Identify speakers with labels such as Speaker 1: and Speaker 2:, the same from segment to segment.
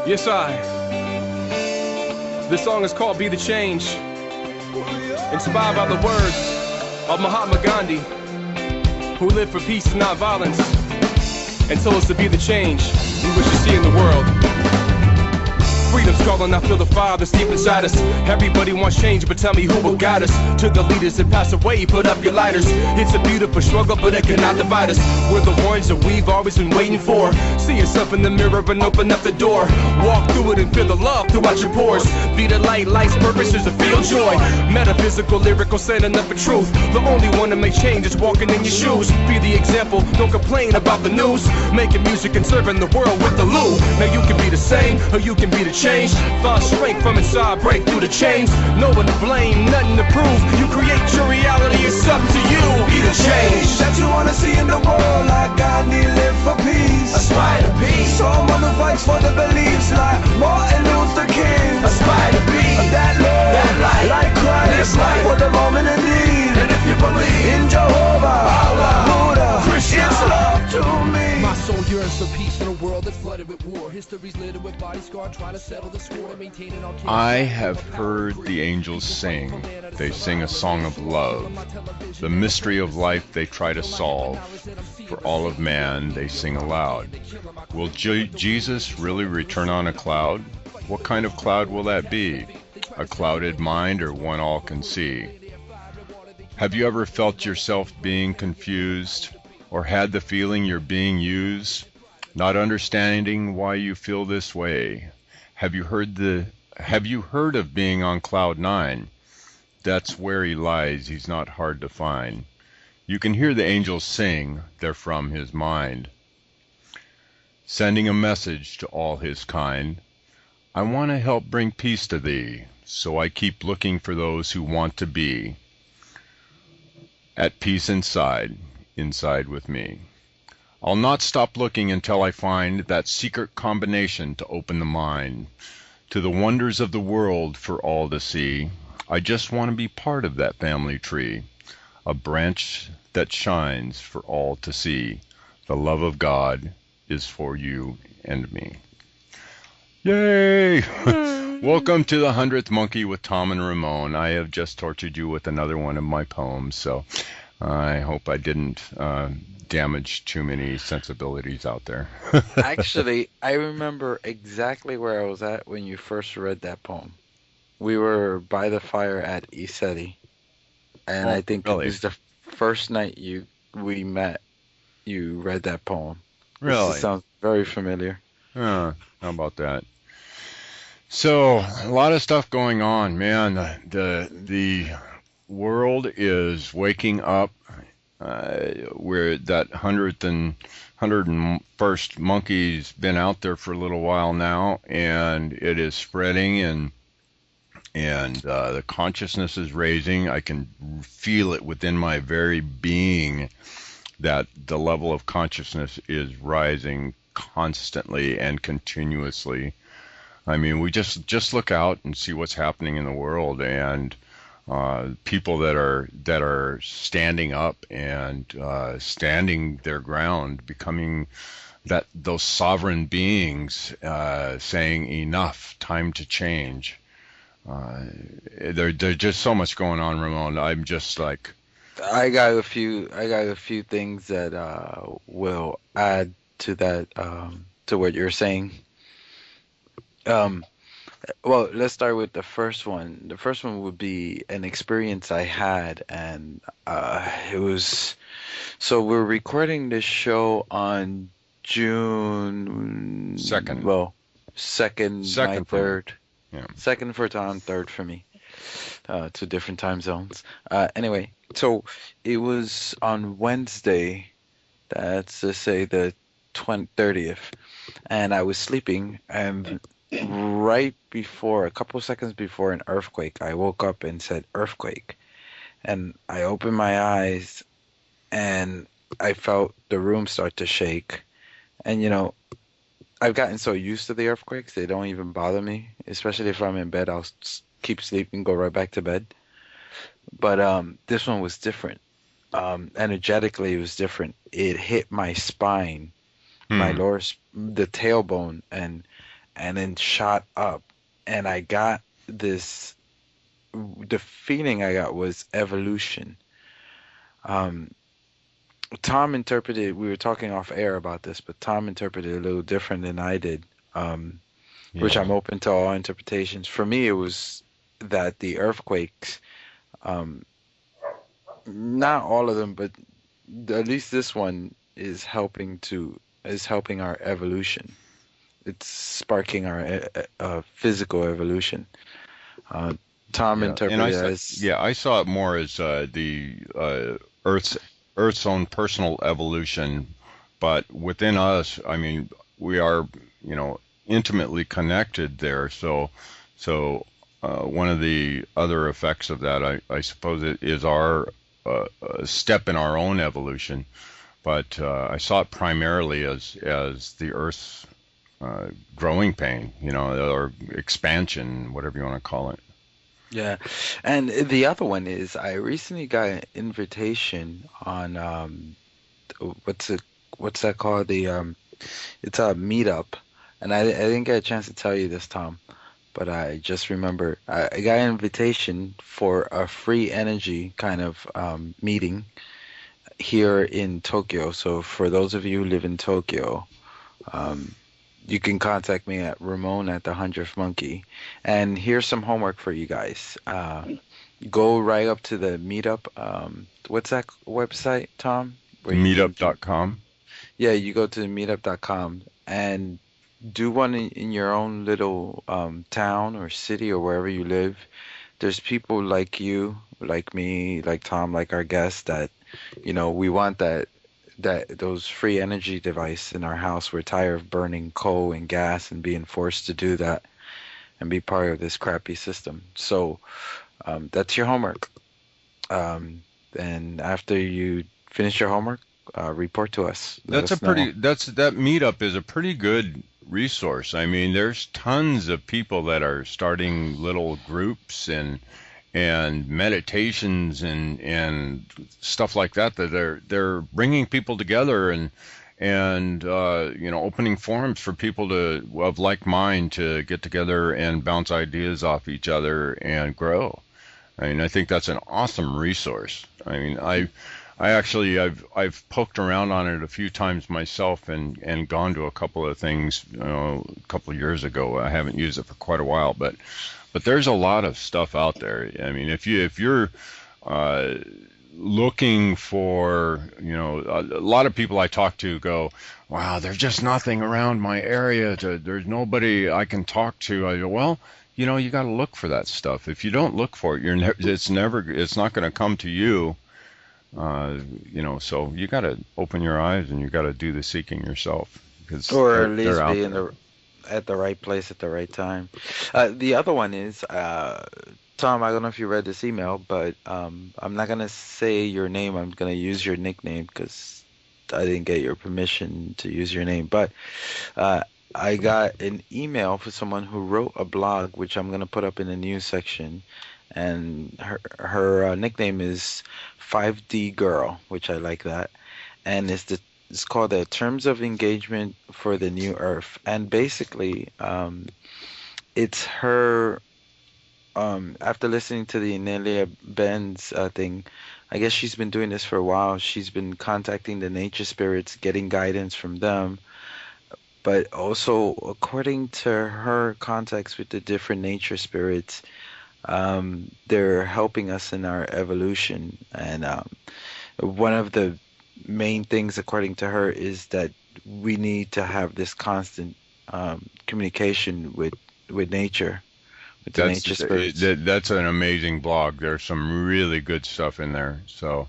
Speaker 1: Yes, This song is called Be the Change, inspired by the words of Mahatma Gandhi, who lived for peace and not violence, and told us to be the change we wish to see in the world. Freedom's calling, I feel the fire that's deep inside us. Everybody wants change, but tell me who will guide us. To the leaders that pass away, put up your lighters. It's a beautiful struggle, but it cannot divide us. We're the ones that we've always been waiting for. See yourself in the mirror and open up the door. Walk through it and feel the love throughout your pores. Be the light, life's purpose is to feel joy. Metaphysical, lyrical, standing up for truth. The only one that makes change is walking in your shoes. Be the example, don't complain about the news. Making music and serving the world with the loo. Now you can be the same, or you can be the change. Find strength from inside, break through the chains. No one to blame, nothing to prove. You create your reality, it's up to you. Be the change
Speaker 2: that you wanna see in the world. Like Gandhi live for peace, aspire to peace. Someone who fights for the beliefs like Martin Luther King. Aspire to be that Lord, that light, like Christ, life for the moment in need. And if you believe in Jehovah, Allah, Buddha, Krishna, it's love to me.
Speaker 3: My soul yearns for peace in a world that's flooded with war. History's littered with body scar, trying to settle the score and maintain it all.
Speaker 4: I have heard the angels sing. They sing a song of love. The mystery of life they try to solve. For all of man they sing aloud. Will Jesus really return on a cloud? What kind of cloud will that be? A clouded mind or one all can see? Have you ever felt yourself being confused? Or had the feeling you're being used? Not understanding why you feel this way? Have you heard of being on cloud 9? That's where he lies, he's not hard to find. You can hear the angels sing, they're from his mind. Sending a message to all his kind. I want to help bring peace to thee, so I keep looking for those who want to be at peace inside with me. I'll not stop looking until I find that secret combination to open the mind to the wonders of the world for all to see. I just want to be part of that family tree, a branch that shines for all to see. The love of God is for you and me. Yay! Welcome to the 100th Monkey with Tom and Ramon. I have just tortured you with another one of my poems, so I hope I didn't damage too many sensibilities out there.
Speaker 5: Actually, I remember exactly where I was at when you first read that poem. We were by the fire at Iseti, and I think it was the first night we met. You read that poem.
Speaker 4: Really?
Speaker 5: This sounds very familiar.
Speaker 4: How about that? So a lot of stuff going on, man. The world is waking up. Where that 101st monkey's been out there for a little while now, and it is spreading, and the consciousness is raising. I can feel it within my very being that the level of consciousness is rising constantly and continuously. I mean, we just look out and see what's happening in the world, and people that are standing up and standing their ground, becoming those sovereign beings, saying enough, time to change. There's just so much going on, Ramon. I'm just like,
Speaker 5: I got a few things that will add to that, to what you're saying. Well, let's start with the first one. The first one would be an experience I had, and it was, so we're recording this show on June
Speaker 4: 2nd.
Speaker 5: Well, 2nd, my 3rd.
Speaker 4: Yeah.
Speaker 5: Second for Tom, third for me. 2 different time zones. Anyway, so it was on Wednesday, that's to say the 30th, and I was sleeping, and right before, a couple of seconds before an earthquake, I woke up and said earthquake, and I opened my eyes, and I felt the room start to shake, and I've gotten so used to the earthquakes, they don't even bother me, especially if I'm in bed, I'll keep sleeping, go right back to bed. But this one was different. Energetically, it was different. It hit my spine, my lower, the tailbone, and then shot up. And I got this. The feeling I got was evolution. Tom interpreted. We were talking off air about this, but Tom interpreted it a little different than I did. Which I'm open to all interpretations. For me, it was that the earthquakes. Not all of them, but at least this one is helping our evolution. It's sparking our physical evolution. Tom interpreted it as
Speaker 4: I saw it more as the Earth's own personal evolution, but within us, I mean, we are intimately connected there. So one of the other effects of that, I suppose, it is our a step in our own evolution, but I saw it primarily as the Earth's growing pain, or expansion, whatever you want to call it.
Speaker 5: Yeah, and the other one is I recently got an invitation on what's that called? It's a Meetup, and I didn't get a chance to tell you this, Tom, but I just remember I got an invitation for a free energy kind of meeting here in Tokyo. So for those of you who live in Tokyo, you can contact me at Ramon at the 100th Monkey. And here's some homework for you guys. Go right up to the Meetup. What's that website, Tom?
Speaker 4: Meetup.com.
Speaker 5: Yeah, you go to meetup.com and do one in your own little town or city or wherever you live. There's people like you, like me, like Tom, like our guests that, we want those free energy device in our house. We're tired of burning coal and gas and being forced to do that and be part of this crappy system. So that's your homework. And after you finish your homework, report to us.
Speaker 4: That Meetup is a pretty good resource. I mean, there's tons of people that are starting little groups and meditations and stuff like that they're bringing people together and opening forums for people of like mind to get together and bounce ideas off each other and grow. I mean, I think that's an awesome resource. I mean, I've poked around on it a few times myself and gone to a couple of things a couple of years ago. I haven't used it for quite a while, but there's a lot of stuff out there. I mean, if you're looking for, a lot of people I talk to go, wow, there's just nothing around my area. There's nobody I can talk to. I go, well, you got to look for that stuff. If you don't look for it, it's not going to come to you. So you got to open your eyes and you got to do the seeking yourself,
Speaker 5: or at least be at the right place at the right time. The other one is, Tom, I don't know if you read this email, but I'm not going to say your name. I'm going to use your nickname because I didn't get your permission to use your name. But I got an email for someone who wrote a blog, which I'm going to put up in the news section. And her nickname is 5D Girl, which I like that. And it's called the Terms of Engagement for the New Earth. And basically, it's her, after listening to the Nelia Benz thing, I guess she's been doing this for a while. She's been contacting the nature spirits, getting guidance from them. But also, according to her contacts with the different nature spirits, they're helping us in our evolution. And one of the main things, according to her, is that we need to have this constant communication with nature, with the nature spirits.
Speaker 4: That's an amazing blog. There's some really good stuff in there. So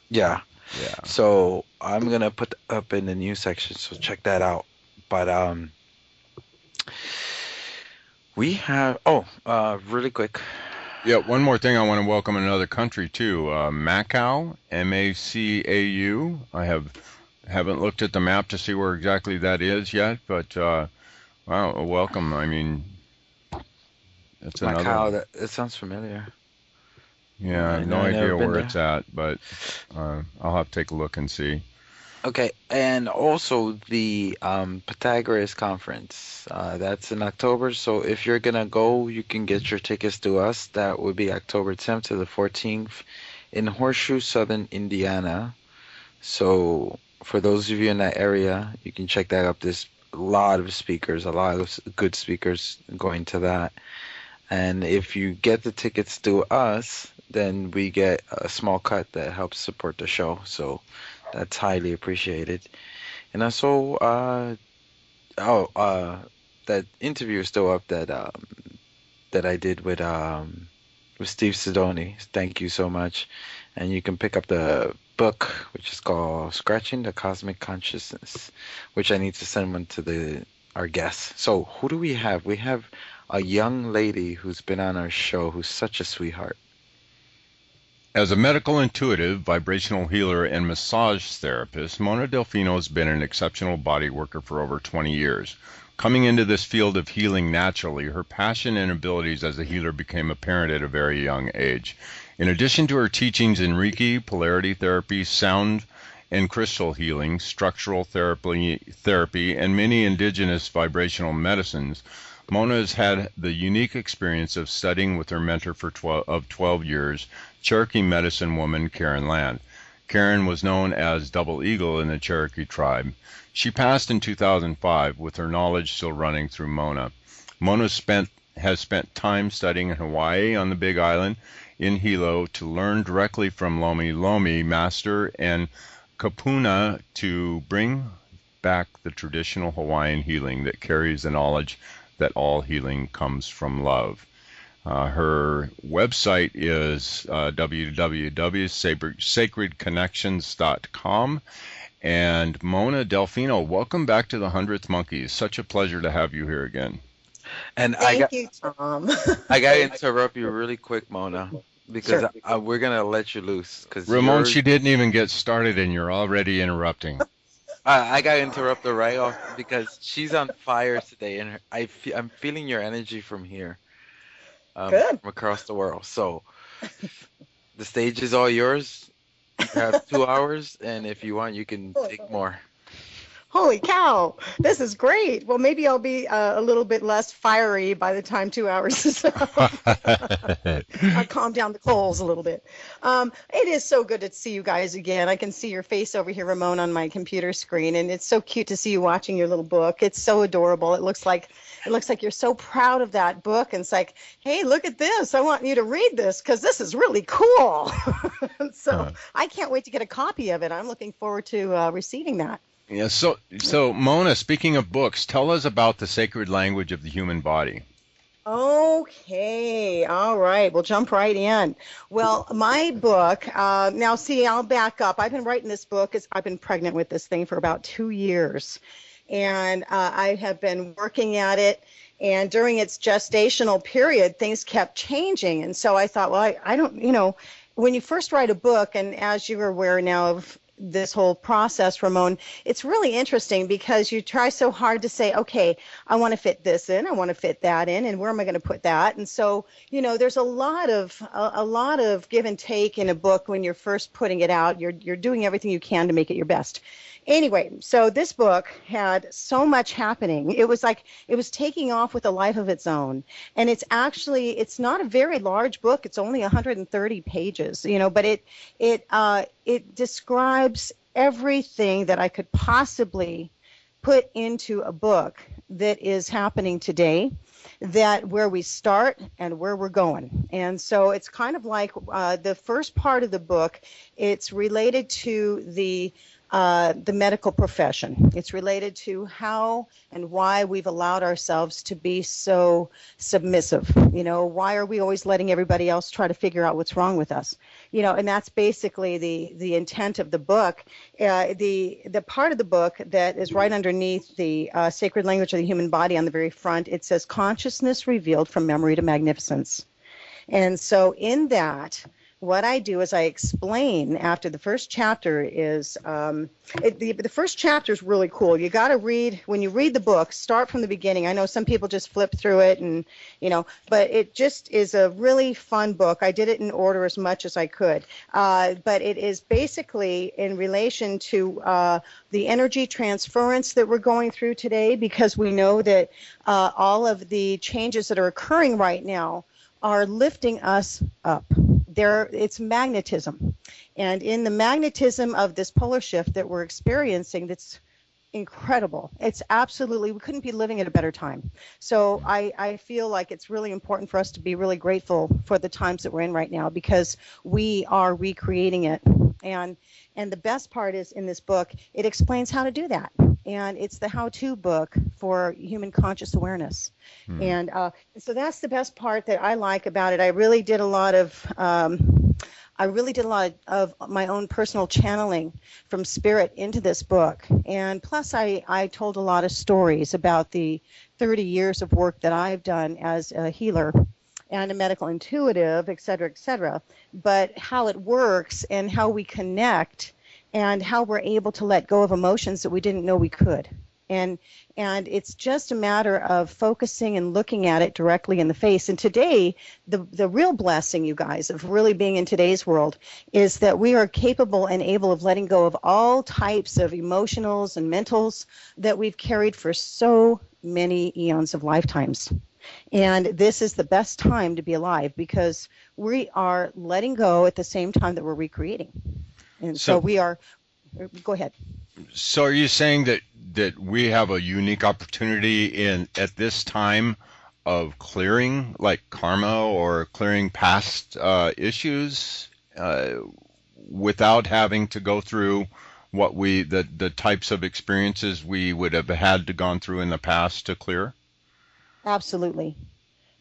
Speaker 5: yeah.
Speaker 4: Yeah.
Speaker 5: So I'm gonna put up in the news section, so check that out. But we have really quick.
Speaker 4: Yeah, one more thing. I want to welcome another country too. Macau, Macau. I haven't looked at the map to see where exactly that is yet, but wow, welcome. I mean, that's
Speaker 5: Macau,
Speaker 4: another.
Speaker 5: It sounds familiar.
Speaker 4: Yeah, I have no idea where it's at, but I'll have to take a look and see.
Speaker 5: Okay, and also the Pythagoras conference. That's in October, so if you're going to go, you can get your tickets through us. That would be October 10th to the 14th in Horseshoe, Southern Indiana. So for those of you in that area, you can check that up. There's a lot of speakers, a lot of good speakers going to that. And if you get the tickets through us, then we get a small cut that helps support the show. So that's highly appreciated. And also, that interview is still up that I did with Steve Sidoni. Thank you so much. And you can pick up the book, which is called Scratching the Cosmic Consciousness, which I need to send one to our guests. So who do we have? We have a young lady who's been on our show who's such a sweetheart.
Speaker 4: As a medical intuitive, vibrational healer, and massage therapist, Mona Delfino has been an exceptional body worker for over 20 years. Coming into this field of healing naturally, her passion and abilities as a healer became apparent at a very young age. In addition to her teachings in Reiki, Polarity Therapy, sound and crystal healing, structural therapy, and many indigenous vibrational medicines, Mona has had the unique experience of studying with her mentor for 12 years, Cherokee medicine woman Karen Land. Karen was known as Double Eagle in the Cherokee Tribe. She passed in 2005, with her knowledge still running through Mona. Mona has spent time studying in Hawaii on the Big Island in Hilo to learn directly from Lomi Lomi Master and Kapuna to bring back the traditional Hawaiian healing that carries the knowledge that all healing comes from love. Her website is www.sacredconnections.com. And Mona Delfino, welcome back to the 100th Monkey. It's such a pleasure to have you here again.
Speaker 5: And
Speaker 6: Thank you, Tom.
Speaker 5: I got to interrupt you really quick, Mona, because sure. We're going to let you loose.
Speaker 4: Ramon, she didn't even get started and you're already interrupting.
Speaker 5: I got to interrupt her right off because she's on fire today, and I'm feeling your energy from here. Good. From across the world. So the stage is all yours. You have 2 hours, and if you want, you can take more.
Speaker 6: Holy cow, this is great. Well, maybe I'll be a little bit less fiery by the time 2 hours is up. I'll calm down the coals a little bit. It is so good to see you guys again. I can see your face over here, Ramon, on my computer screen, and it's so cute to see you watching your little book. It's so adorable. It looks like you're so proud of that book, and it's like, hey, look at this. I want you to read this because this is really cool. So I can't wait to get a copy of it. I'm looking forward to receiving that.
Speaker 4: Yeah, so Mona, speaking of books, tell us about the sacred language of the human body.
Speaker 6: Okay, all right, we'll jump right in. Well, my book, now see, I'll back up. I've been writing this book, I've been pregnant with this thing for about 2 years, and I have been working at it, and during its gestational period, things kept changing, and so I thought, well, I don't, when you first write a book, and as you're aware now of this whole process, Ramon, it's really interesting because you try so hard to say, okay, I want to fit this in, I want to fit that in, and where am I going to put that? And so, there's a lot of give and take in a book when you're first putting it out. You're doing everything you can to make it your best. Anyway, so this book had so much happening. It was like it was taking off with a life of its own. And it's not a very large book. It's only 130 pages, but it describes everything that I could possibly put into a book that is happening today, that where we start and where we're going. And so it's kind of like the first part of the book, it's related to the the medical profession. It's related to how and why we've allowed ourselves to be so submissive. You know, why are we always letting everybody else try to figure out what's wrong with us? You know, and that's basically the intent of the book. The part of the book that is right underneath the sacred language of the human body on the very front, it says consciousness revealed from memory to magnificence. And so in that, what I do is I explain after the first chapter is, the first chapter is really cool. You got to read, when you read the book, start from the beginning. I know some people just flip through it and, you know, but it just is a really fun book. I did it in order as much as I could. But it is basically in relation to the energy transference that we're going through today, because we know that all of the changes that are occurring right now are lifting us up. It's magnetism. And in the magnetism of this polar shift that we're experiencing, that's incredible. It's absolutely, we couldn't be living at a better time. So I feel like it's really important for us to be really grateful for the times that we're in right now, because we are recreating it. And the best part is, in this book, it explains how to do that. And it's the how-to book for human conscious awareness. And so that's the best part that I like about it. I really did a lot of my own personal channeling from spirit into this book. And plus I told a lot of stories about the 30 years of work that I've done as a healer and a medical intuitive, et cetera, but how it works and how we connect and how we're able to let go of emotions that we didn't know we could. And it's just a matter of focusing and looking at it directly in the face. And today, the real blessing, you guys, of really being in today's world is that we are capable and able of letting go of all types of emotionals and mentals that we've carried for so many eons of lifetimes. And this is the best time to be alive, because we are letting go at the same time that we're recreating. And so we are, go ahead.
Speaker 4: So are you saying that we have a unique opportunity at this time of clearing, like karma, or clearing past issues without having to go through what the types of experiences we would have had to gone through in the past to clear?
Speaker 6: Absolutely.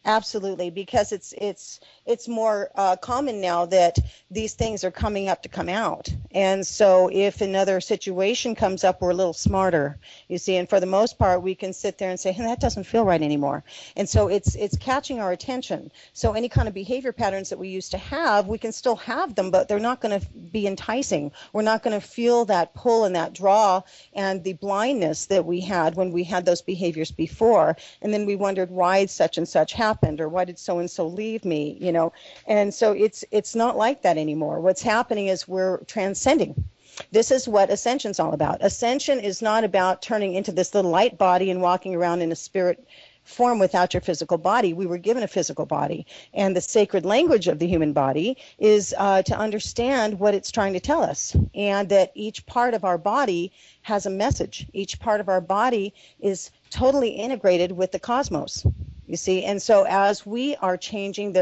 Speaker 6: Absolutely, because it's more common now that these things are coming up to come out. And so if another situation comes up, we're a little smarter, you see. And for the most part, we can sit there and say, hey, that doesn't feel right anymore. And so it's catching our attention. So any kind of behavior patterns that we used to have, we can still have them, but they're not going to be enticing. We're not going to feel that pull and that draw and the blindness that we had when we had those behaviors before. And then we wondered why such and such happened, or why did so and so leave me, you know. And so it's not like that anymore. What's happening is we're transcending. This is what ascension's all about. Ascension is not about turning into this little light body and walking around in a spirit form without your physical body. We were given a physical body, and the sacred language of the human body is to understand what it's trying to tell us, and that each part of our body has a message. Each part of our body is totally integrated with the cosmos, you see. And so as we are changing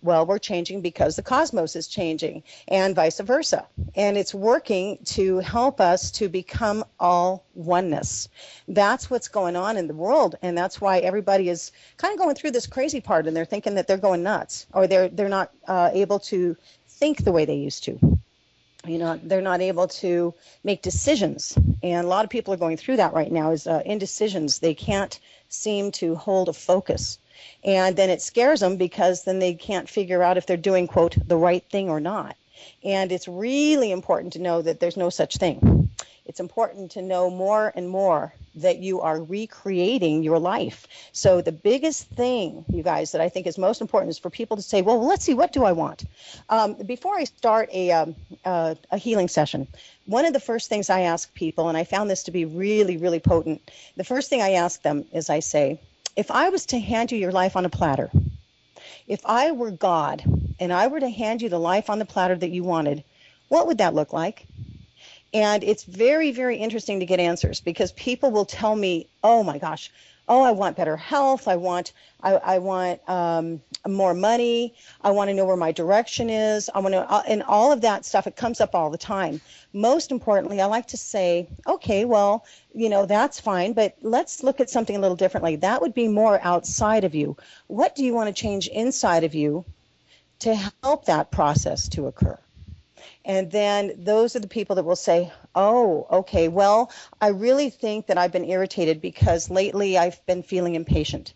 Speaker 6: we're changing because the cosmos is changing, and vice versa. And it's working to help us to become all oneness. That's what's going on in the world, and that's why everybody is kind of going through this crazy part, and they're thinking that they're going nuts, or they're not able to think the way they used to. You know, they're not able to make decisions. And a lot of people are going through that right now, is indecisions. They can't seem to hold a focus. And then it scares them, because then they can't figure out if they're doing, quote, the right thing or not. And it's really important to know that there's no such thing. It's important to know more and more that you are recreating your life. So the biggest thing, you guys, that I think is most important is for people to say, well, let's see, what do I want? Before I start a healing session, one of the first things I ask people, and I found this to be really, really potent, the first thing I ask them is I say, if I was to hand you your life on a platter, if I were God and I were to hand you the life on the platter that you wanted, what would that look like? And it's very, very interesting to get answers, because people will tell me, oh my gosh, oh, I want better health. I want more money. I want to know where my direction is. I want to, and all of that stuff, it comes up all the time. Most importantly, I like to say, okay, well, that's fine, but let's look at something a little differently. That would be more outside of you. What do you want to change inside of you to help that process to occur? And then those are the people that will say, oh, okay, well, I really think that I've been irritated because lately I've been feeling impatient.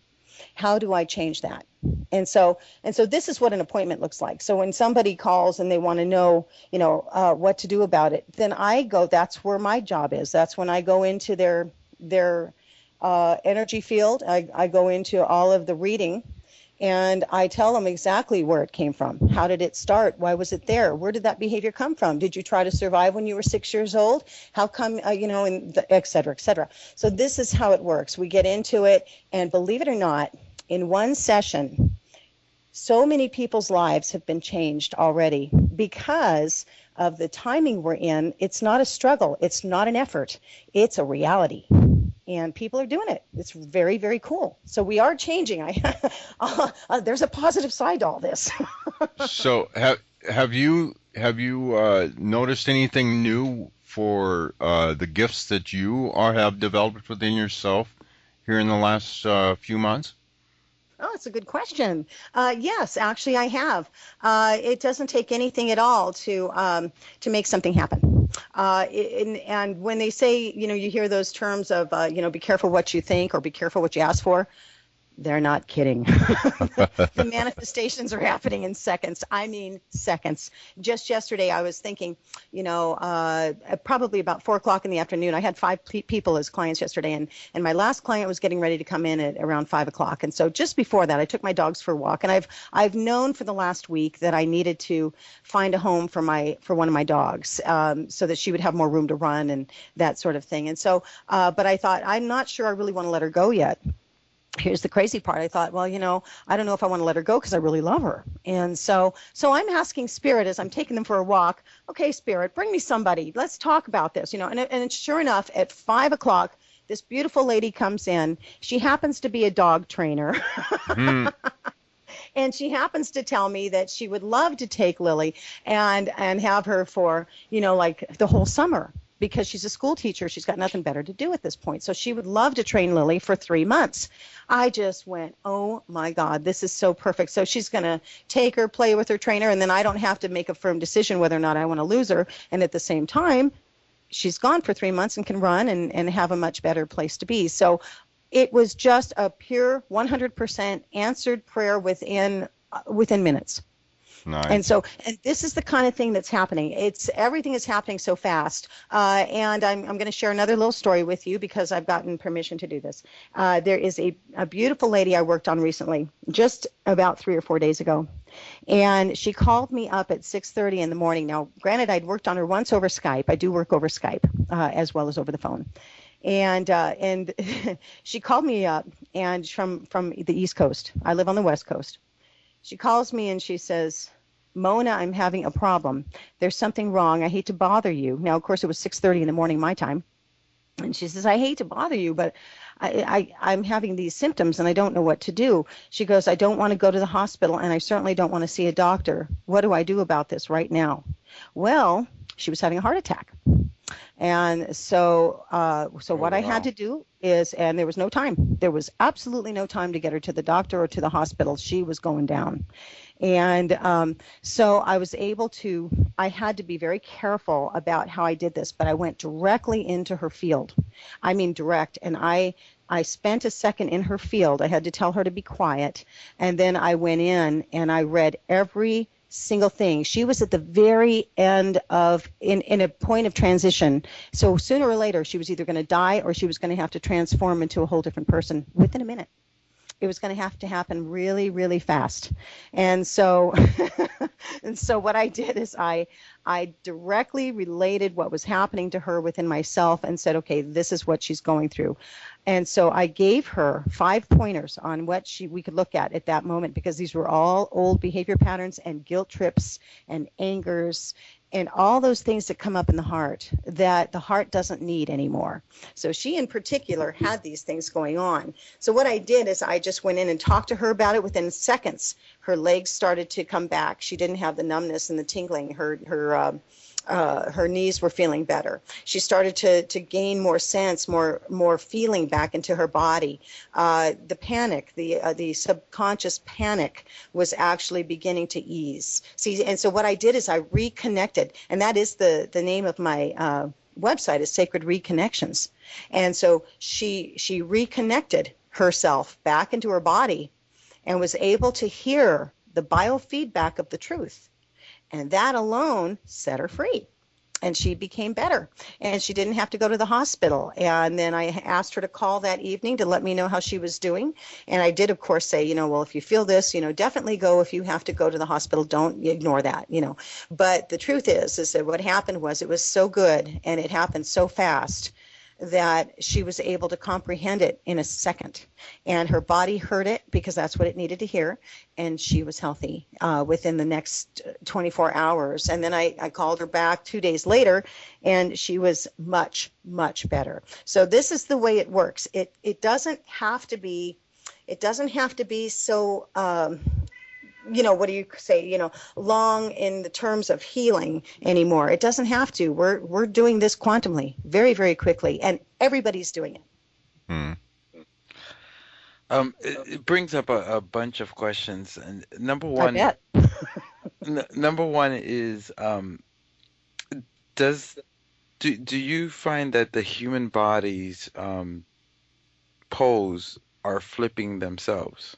Speaker 6: How do I change that? And so this is what an appointment looks like. So when somebody calls and they want to know, what to do about it, then I go, that's where my job is. That's when I go into their energy field. I go into all of the reading. And I tell them exactly where it came from. How did it start? Why was it there? Where did that behavior come from? Did you try to survive when you were 6 years old? How come, and et cetera, et cetera. So this is how it works. We get into it, and believe it or not, in one session, so many people's lives have been changed already because of the timing we're in. It's not a struggle. It's not an effort. It's a reality. And people are doing it. It's very, very cool. So we are changing. There's a positive side to all this.
Speaker 4: So have you noticed anything new for the gifts that you have developed within yourself here in the last few months?
Speaker 6: Oh, it's a good question. Yes, actually, I have. It doesn't take anything at all to make something happen. And when they say, you hear those terms of, be careful what you think or be careful what you ask for, they're not kidding. The manifestations are happening in seconds. I mean, seconds. Just yesterday, I was thinking, probably about 4 o'clock in the afternoon, I had 5 people as clients yesterday, and my last client was getting ready to come in at around 5 o'clock. And so just before that, I took my dogs for a walk, and I've known for the last week that I needed to find a home for one of my dogs, so that she would have more room to run and that sort of thing. And so, but I thought, I'm not sure I really want to let her go yet. Here's the crazy part. I thought, well, I don't know if I want to let her go because I really love her. And so I'm asking Spirit as I'm taking them for a walk, okay, Spirit, bring me somebody. Let's talk about this, and sure enough, at 5 o'clock, this beautiful lady comes in. She happens to be a dog trainer. Mm. And she happens to tell me that she would love to take Lily and have her for, like the whole summer. Because she's a school teacher, she's got nothing better to do at this point. So she would love to train Lily for 3 months. I just went, oh my God, this is so perfect. So she's going to take her, play with her trainer, and then I don't have to make a firm decision whether or not I want to lose her. And at the same time, she's gone for 3 months and can run and have a much better place to be. So it was just a pure 100% answered prayer within minutes.
Speaker 4: Nice.
Speaker 6: And this is the kind of thing that's happening. Everything is happening so fast. And I'm going to share another little story with you because I've gotten permission to do this. There is a beautiful lady I worked on recently, just about 3 or 4 days ago. And she called me up at 6:30 in the morning. Now, granted, I'd worked on her once over Skype. I do work over Skype as well as over the phone. And she called me up, and from the East Coast. I live on the West Coast. She calls me and she says, Mona, I'm having a problem. There's something wrong. I hate to bother you. Now, of course, it was 6:30 in the morning my time. And she says, I hate to bother you, but I'm having these symptoms and I don't know what to do. She goes, I don't want to go to the hospital and I certainly don't want to see a doctor. What do I do about this right now? Well, she was having a heart attack. And so what I had to do is, and there was no time. There was absolutely no time to get her to the doctor or to the hospital. She was going down. And so I was able to, I had to be very careful about how I did this, but I went directly into her field. I mean direct. And I spent a second in her field. I had to tell her to be quiet. And then I went in and I read every single thing. She was at the very end of, in a point of transition. So sooner or later, she was either going to die or she was going to have to transform into a whole different person within a minute. It was going to have to happen really, really fast. And so, what I did is I directly related what was happening to her within myself and said, okay, this is what she's going through. And so I gave her 5 pointers on what we could look at that moment, because these were all old behavior patterns and guilt trips and angers and all those things that come up in the heart that the heart doesn't need anymore. So she in particular had these things going on. So what I did is I just went in and talked to her about it. Within seconds, her legs started to come back. She didn't have the numbness and the tingling. Her knees were feeling better. She started to gain more sense, more feeling back into her body. The panic, the subconscious panic was actually beginning to ease. See, and so what I did is I reconnected, and that is the name of my website is Sacred Reconnections. And so she reconnected herself back into her body and was able to hear the biofeedback of the truth. And that alone set her free. And she became better. And she didn't have to go to the hospital. And then I asked her to call that evening to let me know how she was doing. And I did, of course, say, well, if you feel this, definitely go. If you have to go to the hospital, don't ignore that, But the truth is that what happened was it was so good and it happened so fast that she was able to comprehend it in a second. And her body heard it because that's what it needed to hear. And she was healthy within the next 24 hours. And then I called her back 2 days later, and she was much, much better. So this is the way it works. It doesn't have to be so what do you say, long in the terms of healing anymore. It doesn't have to. We're doing this quantumly very, very quickly, and everybody's doing it.
Speaker 5: It brings up a bunch of questions, and number one,
Speaker 6: I bet.
Speaker 5: number one is, do you find that the human body's poles are flipping themselves?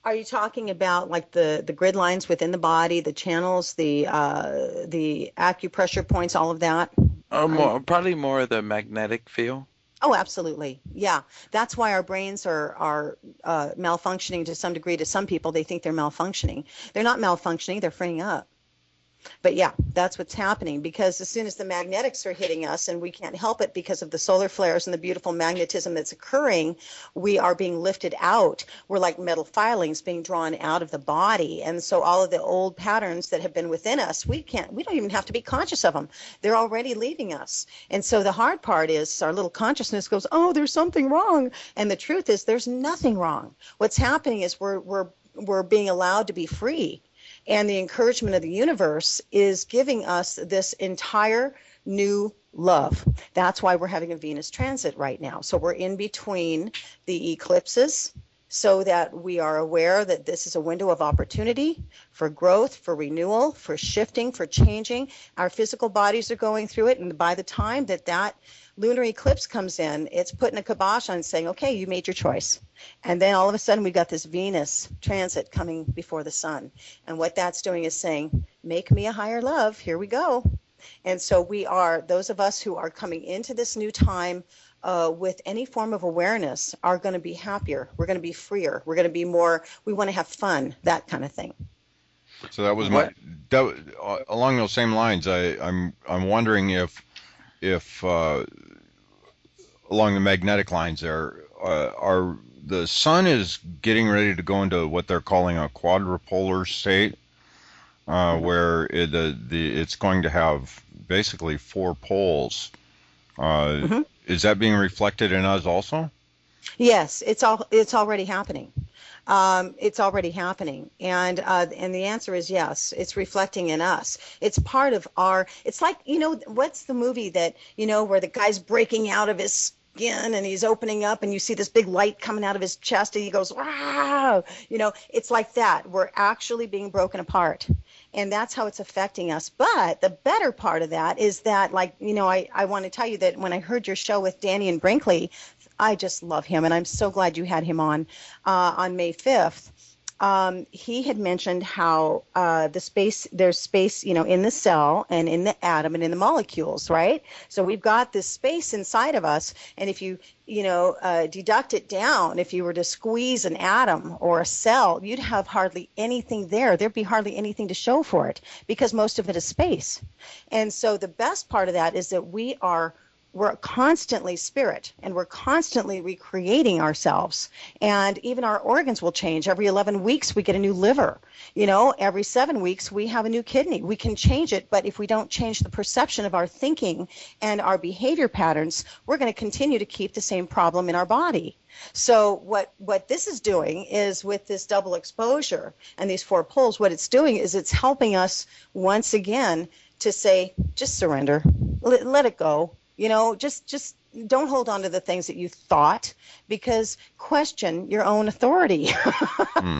Speaker 6: Are you talking about like the grid lines within the body, the channels, the acupressure points, all of that?
Speaker 5: Probably more of the magnetic field.
Speaker 6: Oh, absolutely. Yeah. That's why our brains are malfunctioning to some degree. To some people, they think they're malfunctioning. They're not malfunctioning. They're freeing up. But yeah, that's what's happening, because as soon as the magnetics are hitting us, and we can't help it because of the solar flares and the beautiful magnetism that's occurring, we are being lifted out. We're like metal filings being drawn out of the body. And so all of the old patterns that have been within us, we don't even have to be conscious of them. They're already leaving us. And so the hard part is our little consciousness goes, oh, there's something wrong. And the truth is there's nothing wrong. What's happening is we're being allowed to be free. And the encouragement of the universe is giving us this entire new love. That's why we're having a Venus transit right now. So we're in between the eclipses so that we are aware that this is a window of opportunity for growth, for renewal, for shifting, for changing. Our physical bodies are going through it. And by the time that lunar eclipse comes in, it's putting a kibosh on saying, okay, you made your choice. And then all of a sudden we've got this Venus transit coming before the sun. And what that's doing is saying, make me a higher love. Here we go. And so we are, those of us who are coming into this new time with any form of awareness are going to be happier. We're going to be freer. We're going to be more, we want to have fun, that kind of thing.
Speaker 4: So that was along those same lines. I'm wondering if along the magnetic lines there, the sun is getting ready to go into what they're calling a quadrupolar state, where it's going to have basically 4 poles. Is that being reflected in us also?
Speaker 6: Yes, it's already happening. It's already happening, and the answer is yes. It's reflecting in us. It's part of our. It's like, what's the movie that where the guy's breaking out of his skin and he's opening up and you see this big light coming out of his chest and he goes, wow. It's like that. We're actually being broken apart. And that's how it's affecting us. But the better part of that is that, I want to tell you that when I heard your show with Danny and Brinkley, I just love him, and I'm so glad you had him on May 5th. He had mentioned how there's space, in the cell and in the atom and in the molecules, right? So we've got this space inside of us, and if you, deduct it down, if you were to squeeze an atom or a cell, you'd have hardly anything there. There'd be hardly anything to show for it because most of it is space. And so the best part of that is that we are we're constantly spirit, and we're constantly recreating ourselves. And even our organs will change. Every 11 weeks, we get a new liver. Every 7 weeks, we have a new kidney. We can change it, but if we don't change the perception of our thinking and our behavior patterns, we're going to continue to keep the same problem in our body. So what this is doing is, with this double exposure and these 4 poles, what it's doing is it's helping us once again to say, just surrender, let it go. Just don't hold on to the things that you thought, because question your own authority.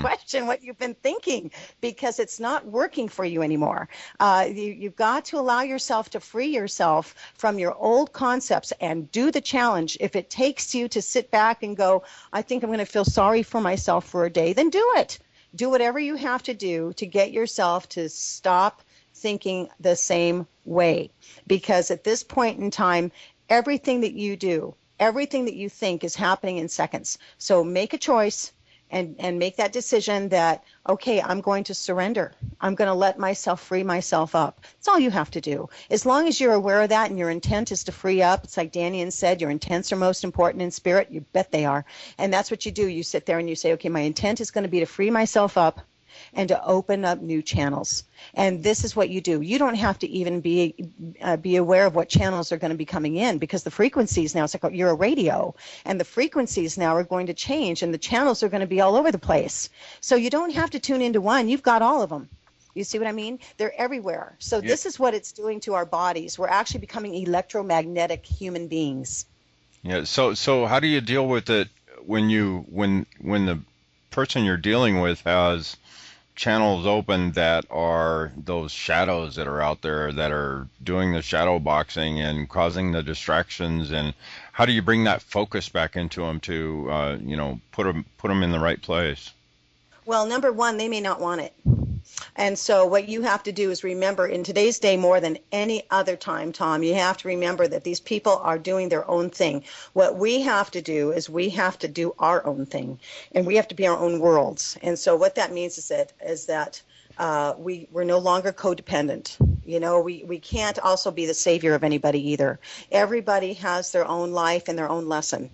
Speaker 6: Question what you've been thinking, because it's not working for you anymore. You've got to allow yourself to free yourself from your old concepts and do the challenge. If it takes you to sit back and go, I think I'm going to feel sorry for myself for a day, then do it. Do whatever you have to do to get yourself to stop thinking the same way. Because at this point in time, everything that you do, everything that you think is happening in seconds. So make a choice and make that decision that, okay, I'm going to surrender. I'm going to let myself free myself up. That's all you have to do. As long as you're aware of that and your intent is to free up, it's like Danian said, your intents are most important in spirit. You bet they are. And that's what you do. You sit there and you say, okay, my intent is going to be to free myself up and to open up new channels. And this is what you do. You don't have to even be aware of what channels are going to be coming in, because the frequencies now, it's like you're a radio, and the frequencies now are going to change, and the channels are going to be all over the place. So you don't have to tune into one. You've got all of them. You see what I mean? They're everywhere. So this is what it's doing to our bodies. We're actually becoming electromagnetic human beings.
Speaker 4: Yeah. So how do you deal with it when the person you're dealing with has channels open that are those shadows that are out there that are doing the shadow boxing and causing the distractions? And how do you bring that focus back into them to put them in the right place?
Speaker 6: Well, number one, they may not want it. And so what you have to do is remember, in today's day more than any other time, Tom, you have to remember that these people are doing their own thing. What we have to do is we have to do our own thing, and we have to be our own worlds. And so what that means is that we're no longer codependent. We can't also be the savior of anybody either. Everybody has their own life and their own lesson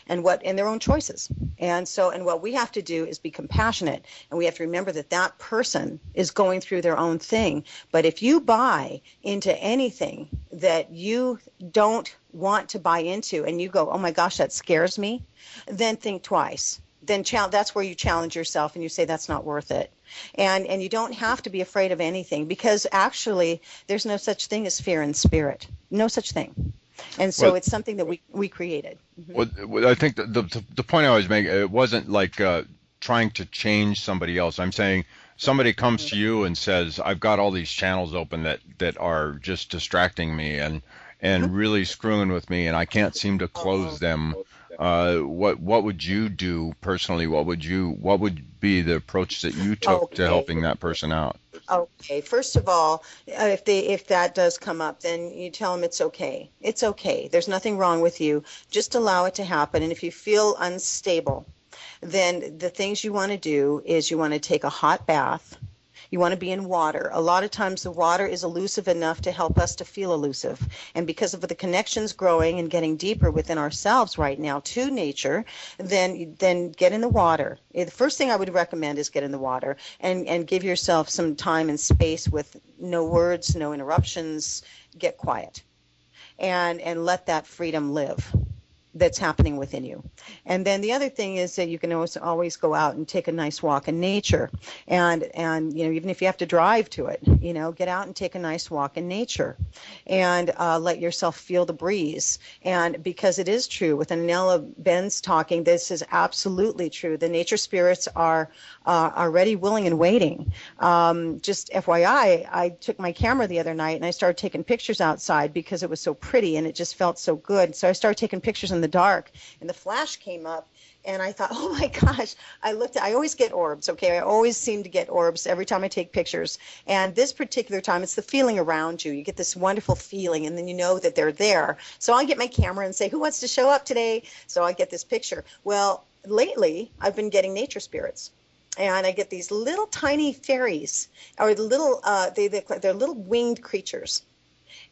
Speaker 6: and their own choices. And what we have to do is be compassionate, and we have to remember that that person is going through their own thing. But if you buy into anything that you don't want to buy into, and you go, oh my gosh, that scares me, then think twice. Then that's where you challenge yourself and you say that's not worth it. And you don't have to be afraid of anything, because actually there's no such thing as fear in spirit. No such thing. And so it's something that we created. Mm-hmm.
Speaker 4: Well, I think the point I always make, it wasn't like trying to change somebody else. I'm saying somebody comes to you and says, I've got all these channels open that are just distracting me and really screwing with me, and I can't seem to close them. What would you do personally? What would be the approach that you took to helping that person out?
Speaker 6: Okay, first of all, if that does come up, then you tell them it's okay. It's okay. There's nothing wrong with you. Just allow it to happen. And if you feel unstable, then the things you want to do is you want to take a hot bath. You want to be in water. A lot of times the water is elusive enough to help us to feel elusive. And because of the connections growing and getting deeper within ourselves right now to nature, then get in the water. The first thing I would recommend is get in the water and give yourself some time and space with no words, no interruptions. Get quiet and let that freedom live that's happening within you. And then the other thing is that you can always go out and take a nice walk in nature. And even if you have to drive to it, get out and take a nice walk in nature and let yourself feel the breeze. And because it is true, with Anela Benz talking, this is absolutely true. The nature spirits are ready, willing, and waiting. Just FYI, I took my camera the other night and I started taking pictures outside because it was so pretty and it just felt so good. So I started taking pictures in the dark, and the flash came up, and I thought, oh my gosh, I always get orbs, okay? I always seem to get orbs every time I take pictures. And this particular time, it's the feeling around you. You get this wonderful feeling, and then you know that they're there. So I get my camera and say, who wants to show up today? So I get this picture. Well, lately, I've been getting nature spirits. And I get these little tiny fairies, or they're little winged creatures.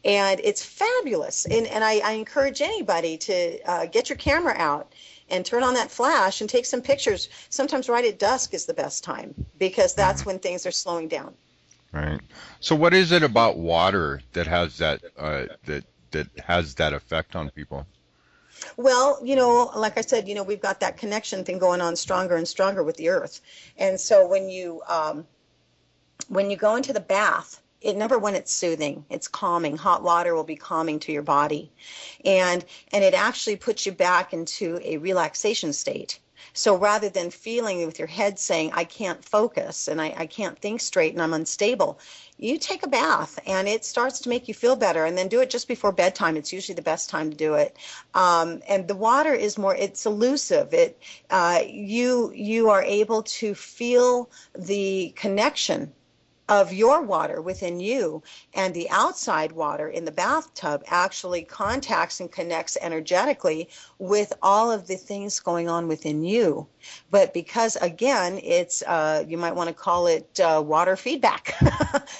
Speaker 6: And it's fabulous. And I encourage anybody to get your camera out and turn on that flash and take some pictures. Sometimes right at dusk is the best time, because that's when things are slowing down.
Speaker 4: Right. So what is it about water that has that that has that effect on people?
Speaker 6: Well, like I said, we've got that connection thing going on stronger and stronger with the earth. And so when you go into the bath, number one, it's soothing, it's calming. Hot water will be calming to your body, and it actually puts you back into a relaxation state. So rather than feeling with your head saying, I can't focus and I can't think straight and I'm unstable, you take a bath and it starts to make you feel better. And then do it just before bedtime. It's usually the best time to do it. And the water is it's elusive. You are able to feel the connection of your water within you, and the outside water in the bathtub actually contacts and connects energetically with all of the things going on within you. But because, again, it's you might want to call it water feedback,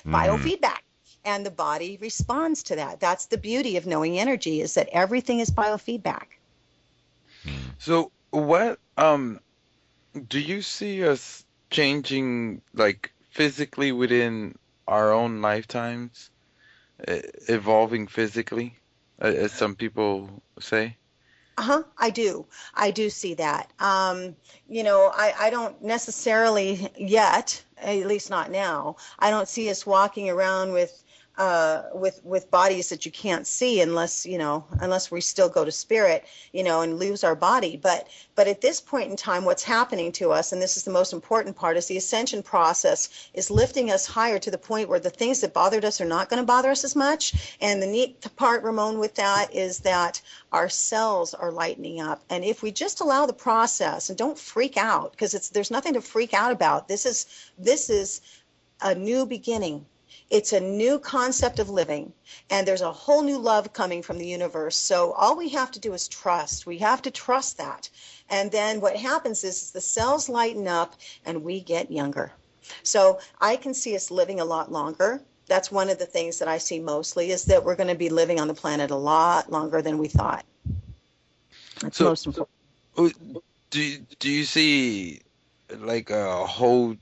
Speaker 6: biofeedback, and the body responds to that. That's the beauty of knowing energy, is that everything is biofeedback.
Speaker 5: So what do you see us changing, like, physically within our own lifetimes, evolving physically, as some people say?
Speaker 6: I do see that. I don't necessarily yet, at least not now, I don't see us walking around with bodies that you can't see unless we still go to spirit, and lose our body. But at this point in time, what's happening to us, and this is the most important part, is the ascension process is lifting us higher to the point where the things that bothered us are not going to bother us as much. And the neat part, Ramon, with that is that our cells are lightening up. And if we just allow the process and don't freak out, because there's nothing to freak out about. This is a new beginning. It's a new concept of living, and there's a whole new love coming from the universe. So all we have to do is trust. We have to trust that. And then what happens is the cells lighten up and we get younger. So I can see us living a lot longer. That's one of the things that I see mostly, is that we're going to be living on the planet a lot longer than we thought. That's most important.
Speaker 5: Do you see, like, a whole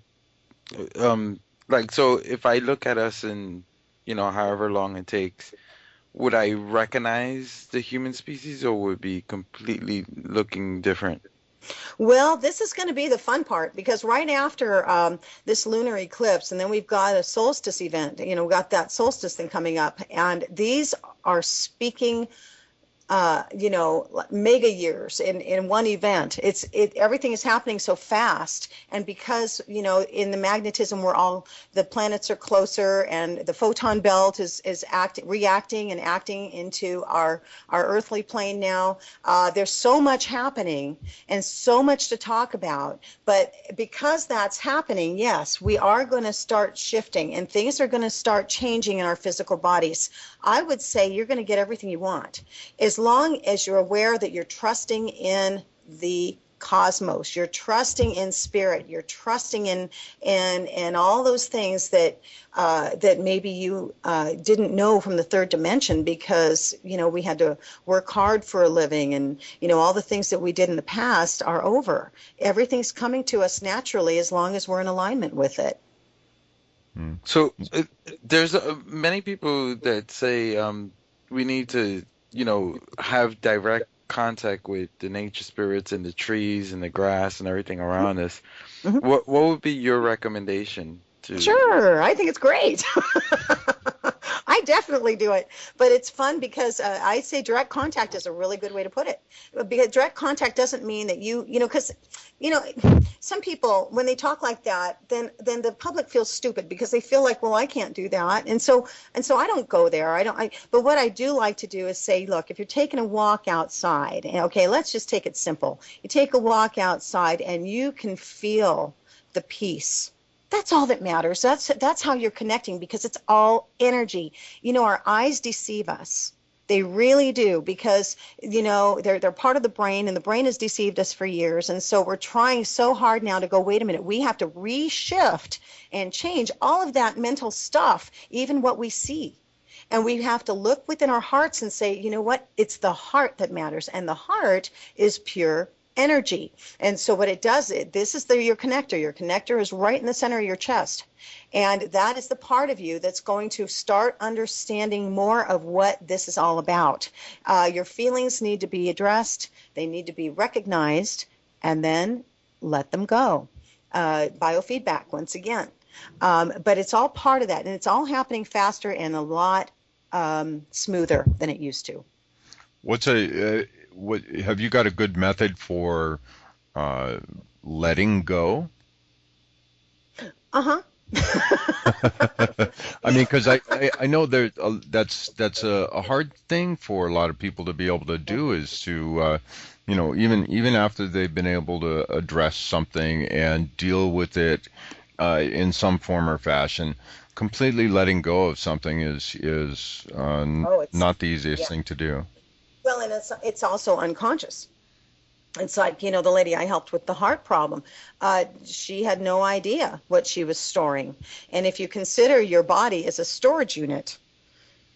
Speaker 5: like, so if I look at us in, however long it takes, would I recognize the human species, or would it be completely looking different?
Speaker 6: Well, this is going to be the fun part, because right after this lunar eclipse, and then we've got a solstice event, we've got that solstice thing coming up, and these are speaking mega years in one event. Everything is happening so fast, and because in the magnetism the planets are closer, and the photon belt is reacting and acting into our earthly plane now. There's so much happening and so much to talk about, but because that's happening, yes, we are going to start shifting, and things are going to start changing in our physical bodies. I would say you're going to get everything you want, as long as you're aware that you're trusting in the cosmos, you're trusting in spirit, you're trusting in all those things that maybe you didn't know from the third dimension, because we had to work hard for a living, and all the things that we did in the past are over. Everything's coming to us naturally, as long as we're in alignment with it.
Speaker 5: So there's many people that say we need to, have direct contact with the nature spirits and the trees and the grass and everything around us. Mm-hmm. What would be your recommendation?
Speaker 6: Sure, I think it's great. I definitely do it, but it's fun because I say direct contact is a really good way to put it. Because direct contact doesn't mean that because some people, when they talk like that, then the public feels stupid, because they feel like, well, I can't do that, and so I don't go there. But what I do like to do is say, look, if you're taking a walk outside, okay, let's just take it simple. You take a walk outside and you can feel the peace. That's all that matters. That's how you're connecting, because it's all energy. Our eyes deceive us. They really do, because, they're part of the brain, and the brain has deceived us for years. And so we're trying so hard now to go, wait a minute, we have to reshift and change all of that mental stuff, even what we see. And we have to look within our hearts and say, you know what? It's the heart that matters. And the heart is pure energy. And so what it does, this is your connector. Your connector is right in the center of your chest. And that is the part of you that's going to start understanding more of what this is all about. Your feelings need to be addressed. They need to be recognized, and then let them go. Biofeedback, once again. But it's all part of that, and it's all happening faster and a lot smoother than it used to.
Speaker 4: What have you got a good method for letting go?
Speaker 6: Uh-huh.
Speaker 4: I mean, because I know that's a hard thing for a lot of people to be able to do, is to even after they've been able to address something and deal with it in some form or fashion, completely letting go of something is not the easiest thing to do.
Speaker 6: Well, and it's also unconscious. It's like, the lady I helped with the heart problem, she had no idea what she was storing. And if you consider your body as a storage unit,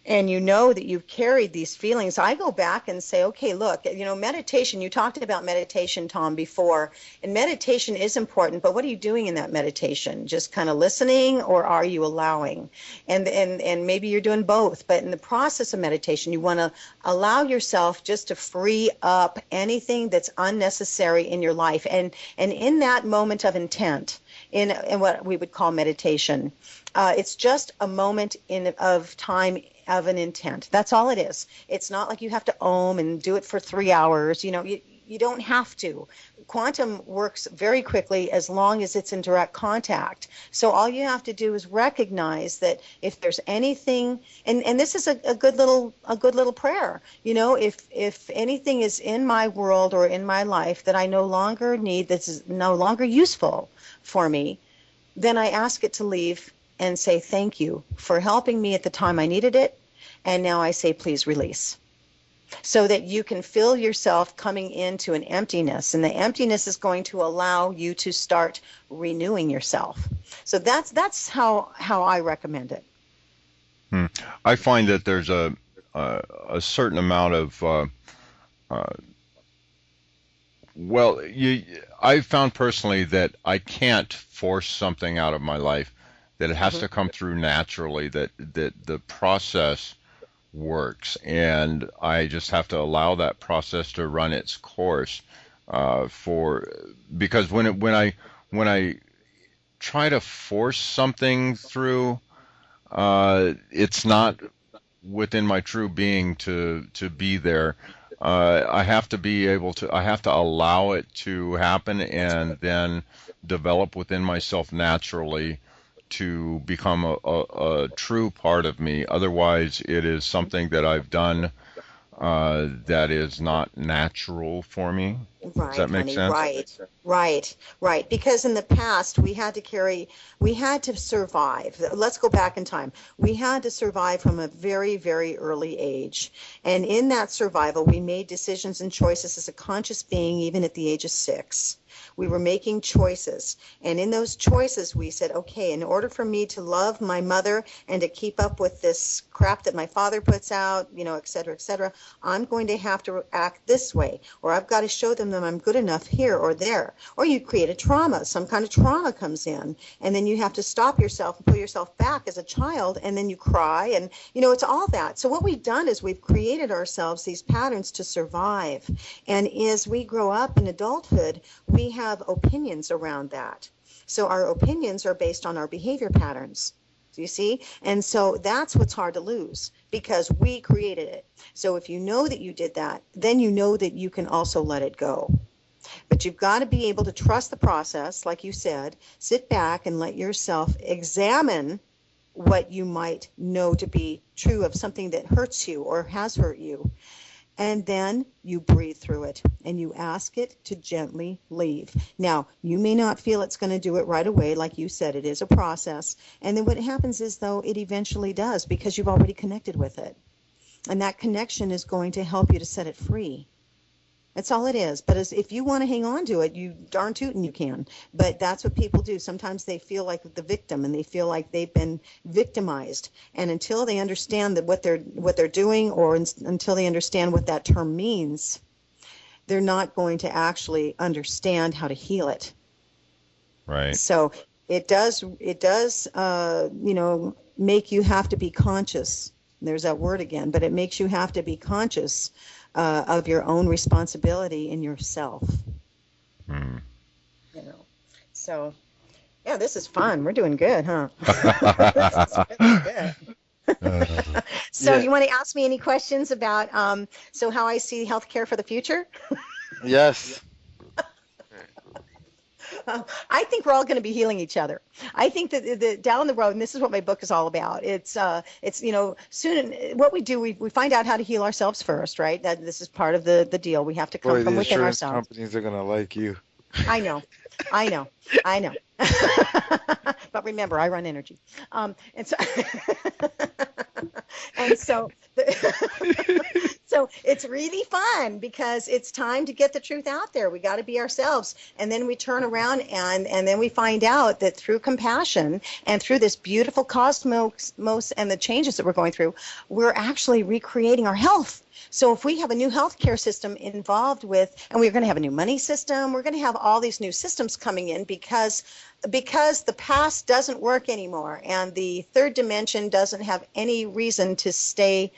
Speaker 6: and you know that you've carried these feelings, I go back and say, okay, look, meditation, you talked about meditation, Tom, before, and meditation is important, but what are you doing in that meditation? Just kind of listening, or are you allowing? And maybe you're doing both, but in the process of meditation, you want to allow yourself just to free up anything that's unnecessary in your life. And in that moment of intent, in what we would call meditation, it's just a moment of time of an intent. That's all it is. It's not like you have to ohm and do it for 3 hours. You don't have to. Quantum works very quickly as long as it's in direct contact. So all you have to do is recognize that if there's anything, and this is a good little prayer. If anything is in my world or in my life that I no longer need, that's no longer useful for me, then I ask it to leave and say thank you for helping me at the time I needed it, and now I say please release. So that you can feel yourself coming into an emptiness, and the emptiness is going to allow you to start renewing yourself. So that's how I recommend it.
Speaker 4: I find that there's a certain amount of I've found personally that I can't force something out of my life, that it has to come through naturally, that the process works, and I just have to allow that process to run its course. Because when I try to force something through, it's not within my true being to be there. I have to allow it to happen, and then develop within myself naturally to become a true part of me. Otherwise, it is something that I've done that is not natural for me.
Speaker 6: Right,
Speaker 4: does that make sense?
Speaker 6: Right. Because in the past, we had to survive. Let's go back in time. We had to survive from a very, very early age. And in that survival, we made decisions and choices as a conscious being, even at the age of 6. We were making choices. And in those choices, we said, okay, in order for me to love my mother and to keep up with this crap that my father puts out, et cetera, I'm going to have to act this way. Or I've got to show them that I'm good enough here or there. Or you create a trauma. Some kind of trauma comes in. And then you have to stop yourself and pull yourself back as a child. And then you cry. And, it's all that. So what we've done is we've created ourselves these patterns to survive. And as we grow up in adulthood, we have opinions around that. So our opinions are based on our behavior patterns. Do you see? And so that's what's hard to lose, because we created it. So if you know that you did that, then you know that you can also let it go. But you've got to be able to trust the process, like you said, sit back and let yourself examine what you might know to be true of something that hurts you or has hurt you. And then you breathe through it and you ask it to gently leave. Now, you may not feel it's going to do it right away. Like you said, it is a process. And then what happens is, though, it eventually does, because you've already connected with it. And that connection is going to help you to set it free. That's all it is. But if you want to hang on to it, you darn tootin' you can. But that's what people do. Sometimes they feel like the victim, and they feel like they've been victimized. And until they understand that what they're doing, or until they understand what that term means, they're not going to actually understand how to heal it.
Speaker 4: Right.
Speaker 6: So it does make you have to be conscious. There's that word again, but it makes you have to be conscious of your own responsibility in yourself. So yeah, this is fun. We're doing good, huh? This is really good. So you want to ask me any questions about how I see healthcare for the future?
Speaker 5: Yes.
Speaker 6: I think we're all going to be healing each other. I think that down the road, and this is what my book is all about. It's soon what we do, we find out how to heal ourselves first, right? That this is part of the deal. We have to come from within ourselves.
Speaker 5: The insurance companies are going to like you.
Speaker 6: I know. But remember, I run energy, and so so it's really fun because it's time to get the truth out there. We got to be ourselves, and then we turn around and then we find out that through compassion and through this beautiful cosmos and the changes that we're going through, we're actually recreating our health. So if we have a new healthcare system involved with, and we're going to have a new money system, we're going to have all these new systems coming in because the past doesn't work anymore, and the third dimension doesn't have any reason to stay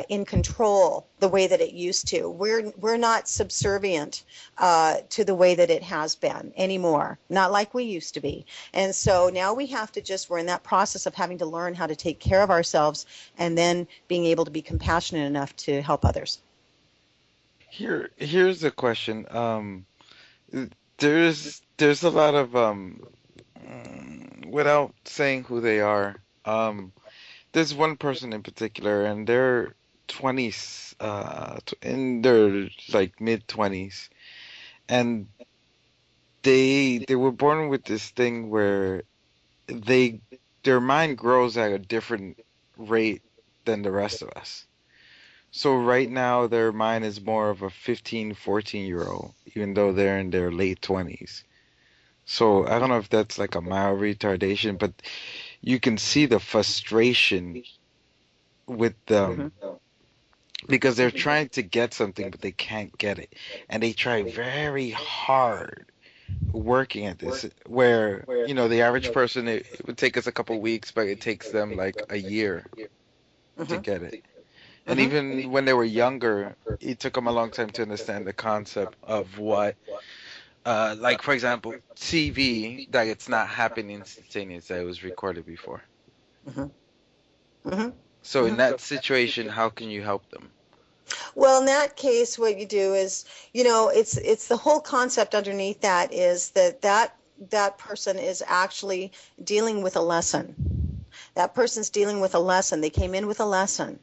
Speaker 6: in control the way that it used to. We're not subservient to the way that it has been anymore, not like we used to be. And so now we have to we're in that process of having to learn how to take care of ourselves and then being able to be compassionate enough to help others.
Speaker 5: Here's a question. There's a lot of without saying who they are. There's one person in particular, and they're 20s, in their like mid 20s, and they were born with this thing where their mind grows at a different rate than the rest of us. So right now their mind is more of a 15, 14-year-old, even though they're in their late 20s. So I don't know if that's like a mild retardation, but you can see the frustration with them because they're trying to get something, but they can't get it. And they try very hard working at this, where, the average person, it would take us a couple weeks, but it takes them like a year to get it. And even when they were younger, it took them a long time to understand the concept of what, like, for example, TV, that it's not happening instantaneous, that it was recorded before. So in that situation, how can you help them?
Speaker 6: Well, in that case, what you do is, it's the whole concept underneath that is that person is actually dealing with a lesson. That person's dealing with a lesson. They came in with a lesson.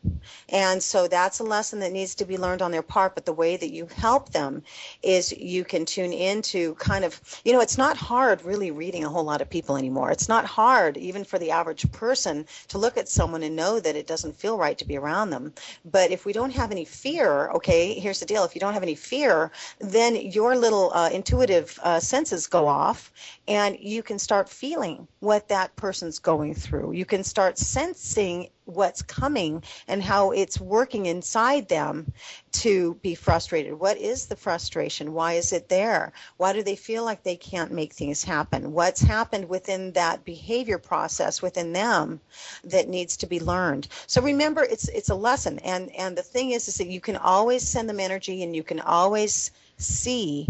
Speaker 6: And so that's a lesson that needs to be learned on their part. But the way that you help them is you can tune into kind of, it's not hard really reading a whole lot of people anymore. It's not hard even for the average person to look at someone and know that it doesn't feel right to be around them. But if we don't have any fear, okay, here's the deal. If you don't have any fear, then your little intuitive senses go off, and you can start feeling what that person's going through. You can start sensing what's coming and how it's working inside them to be frustrated. What is the frustration? Why is it there? Why do they feel like they can't make things happen? What's happened within that behavior process within them that needs to be learned? So remember, it's a lesson. And the thing is that you can always send them energy, and you can always see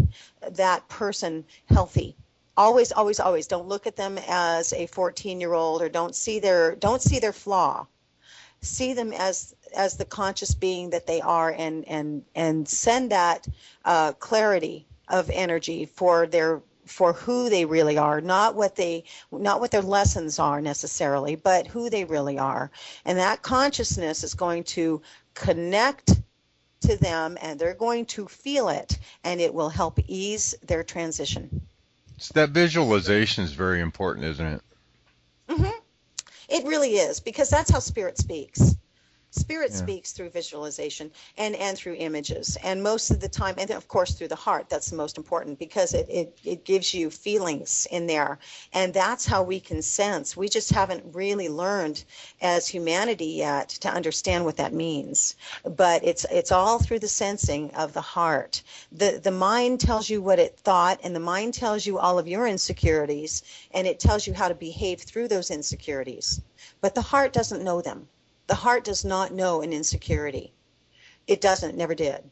Speaker 6: that person healthy. Always, always, always. Don't look at them as a 14-year-old, or don't see their flaw. See them as the conscious being that they are, and send that clarity of energy for who they really are, not what their lessons are necessarily, but who they really are. And that consciousness is going to connect to them, and they're going to feel it, and it will help ease their transition.
Speaker 4: So that visualization is very important, isn't it?
Speaker 6: It really is, because that's how spirit speaks. Spirit speaks through visualization and through images, and most of the time, and of course through the heart. That's the most important, because it gives you feelings in there, and that's how we can sense. We just haven't really learned as humanity yet to understand what that means. But it's all through the sensing of the heart. The mind tells you what it thought, and the mind tells you all of your insecurities, and it tells you how to behave through those insecurities. But the heart doesn't know them. The heart does not know an insecurity. It doesn't, never did.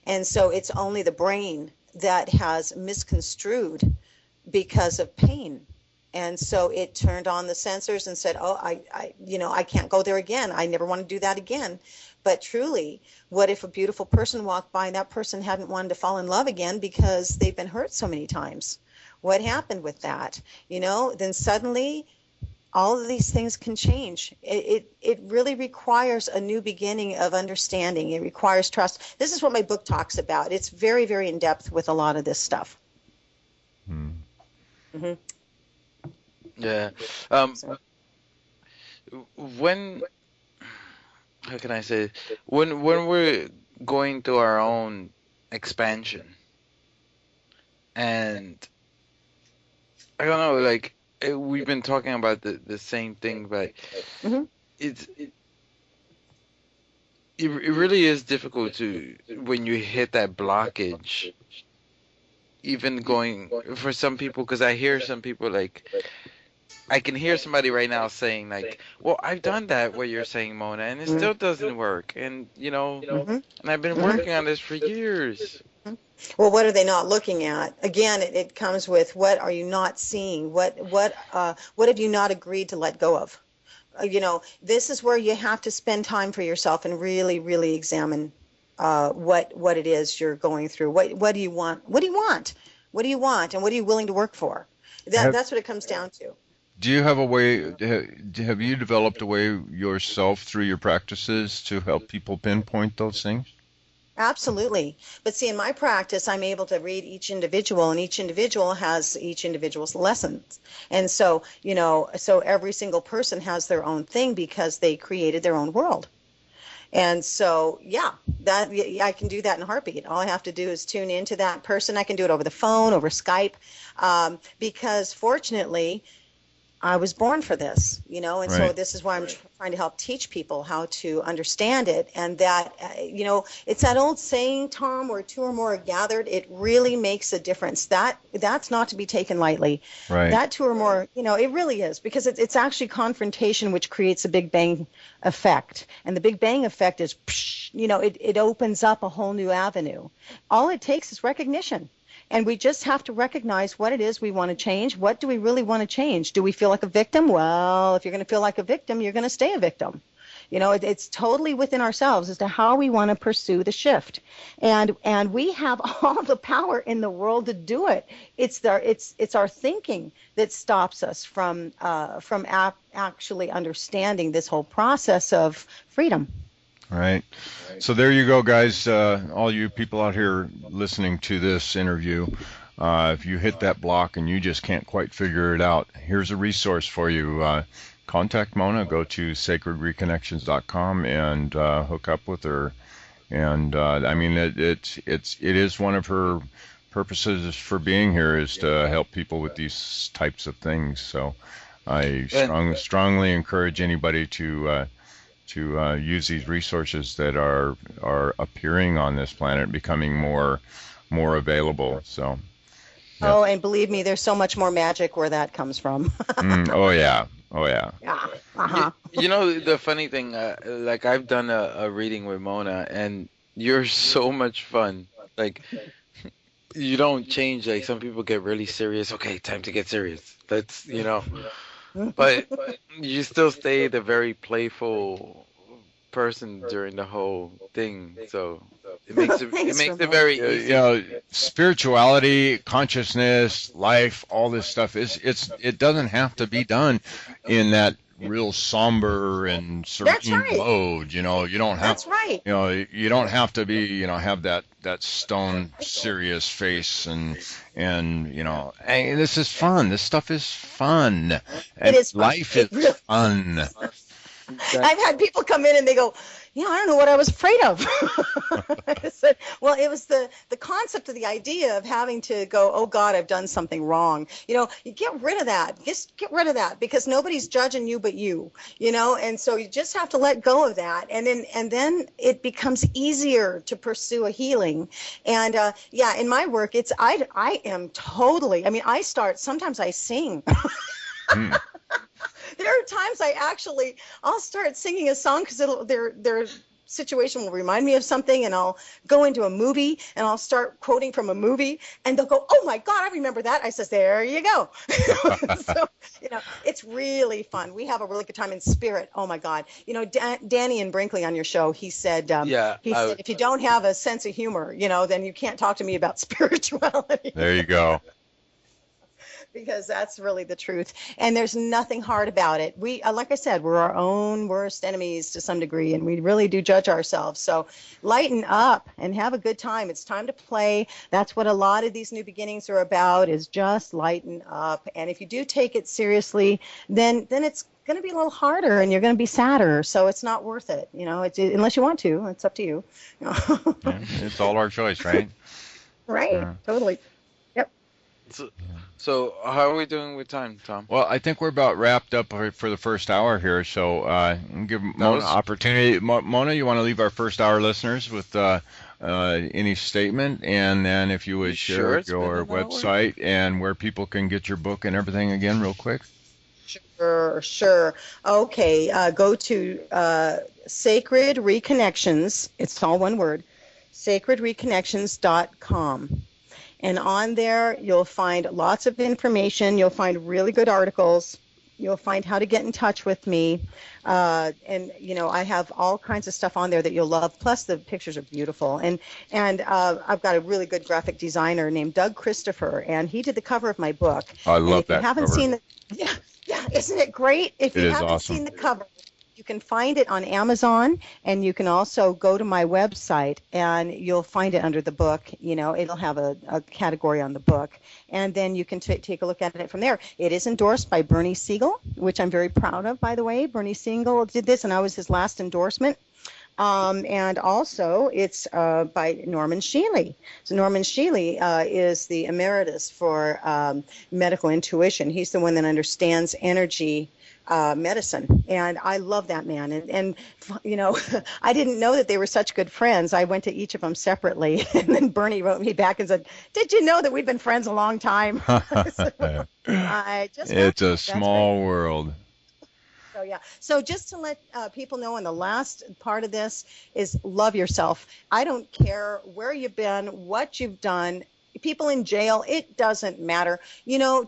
Speaker 6: And so it's only the brain that has misconstrued because of pain. And so it turned on the sensors and said, oh, I can't go there again. I never want to do that again. But truly, what if a beautiful person walked by and that person hadn't wanted to fall in love again because they've been hurt so many times? What happened with that? Then suddenly all of these things can change. It really requires a new beginning of understanding. It requires trust. This is what my book talks about. It's very, very in depth with a lot of this stuff.
Speaker 5: Yeah. When, how can I say, when we're going through our own expansion, and I don't know, like, we've been talking about the same thing, but it really is difficult to, when you hit that blockage, even going, for some people, because I hear some people, like, I can hear somebody right now saying, like, well, I've done that, what you're saying, Mona, and it still doesn't work, and, and I've been working on this for years.
Speaker 6: Well, what are they not looking at? Again, it comes with, what are you not seeing? What have you not agreed to let go of? This is where you have to spend time for yourself and really, really examine what it is you're going through. What do you want? What do you want? What do you want? And what are you willing to work for? That's what it comes down to.
Speaker 4: Do you have a way? Have you developed a way yourself through your practices to help people pinpoint those things?
Speaker 6: Absolutely. But see, in my practice, I'm able to read each individual, and each individual has each individual's lessons. And so, so every single person has their own thing because they created their own world. And so, I can do that in a heartbeat. All I have to do is tune into that person. I can do it over the phone, over Skype, because fortunately, I was born for this, and right. So this is why I'm trying to help teach people how to understand it. And that, it's that old saying, Tom, where two or more are gathered, it really makes a difference. That's not to be taken lightly.
Speaker 4: Right.
Speaker 6: That two or more, it really is, because it's actually confrontation which creates a Big Bang effect. And the Big Bang effect is, it opens up a whole new avenue. All it takes is recognition. And we just have to recognize what it is we want to change. What do we really want to change? Do we feel like a victim? Well, if you're going to feel like a victim, you're going to stay a victim. It's totally within ourselves as to how we want to pursue the shift. And we have all the power in the world to do it. It's our thinking that stops us from actually understanding this whole process of freedom.
Speaker 4: Right. So there you go, guys. All you people out here listening to this interview, if you hit that block and you just can't quite figure it out, here's a resource for you. Contact Mona. Go to sacredreconnections.com and hook up with her. And it is one of her purposes for being here is to help people with these types of things. So I strongly encourage anybody to use these resources that are appearing on this planet, becoming more available. So. Yeah.
Speaker 6: Oh, and believe me, there's so much more magic where that comes from.
Speaker 4: Oh yeah.
Speaker 6: Yeah. Uh-huh.
Speaker 5: The funny thing, like I've done a reading with Mona, and you're so much fun. Like you don't change. Like some people get really serious. Okay, time to get serious. That's But you still stay the very playful person during the whole thing, so it makes it very easy.
Speaker 4: Spirituality, consciousness, life, all this stuff it doesn't have to be done in that real somber and serene mode. You don't have.
Speaker 6: That's right.
Speaker 4: You don't have to be. Have that stone serious face and hey, this is fun. This stuff is fun.
Speaker 6: It is fun.
Speaker 4: Life is fun.
Speaker 6: I've had people come in and they go, yeah, I don't know what I was afraid of. I said, well, it was the concept of the idea of having to go, oh God, I've done something wrong. You get rid of that. Just get rid of that, because nobody's judging you but you, and so you just have to let go of that. And then it becomes easier to pursue a healing. And yeah, in my work, I am totally, sometimes I sing. There are times I'll start singing a song because their situation will remind me of something, and I'll go into a movie and I'll start quoting from a movie, and they'll go, oh my God, I remember that. I says, there you go. So, it's really fun. We have a really good time in spirit. Oh my God. Danny and Brinkley on your show, he said, said, if you don't have a sense of humor, then you can't talk to me about spirituality.
Speaker 4: There you go.
Speaker 6: Because that's really the truth. And there's nothing hard about it. We, like I said, we're our own worst enemies to some degree, and we really do judge ourselves. So lighten up and have a good time. It's time to play. That's what a lot of these new beginnings are about, is just lighten up. And if you do take it seriously, then it's going to be a little harder and you're going to be sadder. So it's not worth it. Unless you want to. It's up to you.
Speaker 4: Yeah, it's all our choice, right?
Speaker 6: Right. Yeah. Totally. Yep.
Speaker 5: So how are we doing with time, Tom?
Speaker 4: Well, I think we're about wrapped up for the first hour here, so give Mona an opportunity. Mona, you want to leave our first hour listeners with any statement, and then if you would share your website and where people can get your book and everything again real quick.
Speaker 6: Sure. Okay, go to Sacred Reconnections. It's all one word, sacredreconnections.com. And on there, you'll find lots of information. You'll find really good articles. You'll find how to get in touch with me. I have all kinds of stuff on there that you'll love. Plus, the pictures are beautiful. And I've got a really good graphic designer named Doug Christopher, and he did the cover of my book.
Speaker 4: I love that.
Speaker 6: If you haven't seen it, yeah, isn't it great? If you haven't seen the cover, you can find it on Amazon, and you can also go to my website, and you'll find it under the book. It'll have a category on the book, and then you can take a look at it from there. It is endorsed by Bernie Siegel, which I'm very proud of, by the way. Bernie Siegel did this, and I was his last endorsement. And also, it's by Norman Shealy. So Norman Shealy is the emeritus for medical intuition. He's the one that understands energy medicine, and I love that man. And I didn't know that they were such good friends. I went to each of them separately, and then Bernie wrote me back and said, "Did you know that we've been friends a long time?"
Speaker 4: It's a small world.
Speaker 6: So yeah. So just to let people know, and the last part of this is love yourself. I don't care where you've been, what you've done. People in jail, it doesn't matter.